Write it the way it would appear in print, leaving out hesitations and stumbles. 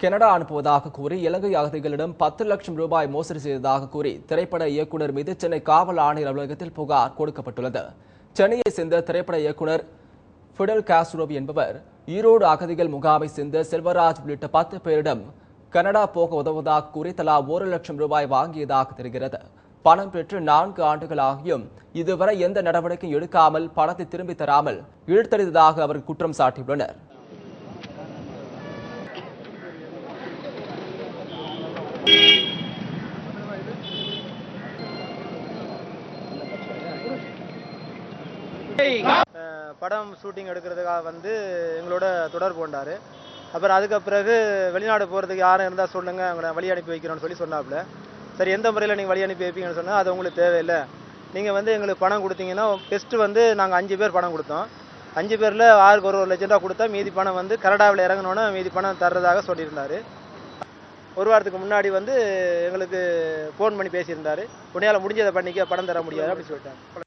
Canada அனுப்புவதாக கூறி இலங்கை அகதிகளிடம் 10 லட்சம் ரூபாய் மோசடி செய்ததாக கூறி திரைப்பட இயக்குநர் மீது சென்னை காவல் ஆணையர் அலுவலகத்தில் புகார் கொடுக்கப்பட்டுள்ளது. சென்னையை சேர்ந்த திரைப்பட இயக்குநர் ஃபிடல் காஸ்ட்ரோ என்பவர் ஈரோடு அகதிகள் முகாமை சேர்ந்த செல்வராஜ் உள்ளிட்ட 10 பேரிடம் கனடா போக உதவுவதாக கூறி தலா 1 லட்சம் ரூபாய் வாங்கியதாக தெரிகிறது. பணம் பெற்று 4 ஆண்டுகள் ஆகியும் இதுவரை எந்த நடவடிக்கையும் எடுக்காமல் பணத்தை திரும்பி தராமல் இழுத்தடித்ததாக அவர் குற்றம் சாட்டியுள்ளனர். படம் ஷூட்டிங் எடுக்கிறதுக்காக வந்து எங்களோட தொடர்பு கொண்டார். அப்புறம் அதுக்கு பிறகு வெளிநாடு போகிறதுக்கு யாரும் இருந்தால் சொல்லுங்கள், அவங்கள வழி அனுப்பி வைக்கிறோன்னு சொன்னாப்புல. சரி, எந்த முறையில் நீங்கள் வழி அனுப்பி வைப்பீங்கன்னு சொன்னால் அது உங்களுக்கு தேவையில்லை, நீங்கள் வந்து எங்களுக்கு பணம் கொடுத்தீங்கன்னா பெஸ்ட்டு வந்து நாங்கள் 5 பேர் பணம் கொடுத்தோம். 5 பேரில் ஆளுக்கு 1 லட்சம் ரூபா கொடுத்தா மீதி பணம் வந்து கனடாவில் இறங்கினோன்னா மீதி பணம் தர்றதாக சொல்லியிருந்தார். ஒரு வாரத்துக்கு முன்னாடி வந்து எங்களுக்கு ஃபோன் பண்ணி பேசியிருந்தார். உன்னையால் முடிஞ்சதை பண்ணிக்க, பணம் தர முடியாது அப்படின்னு சொல்லிட்டாங்க.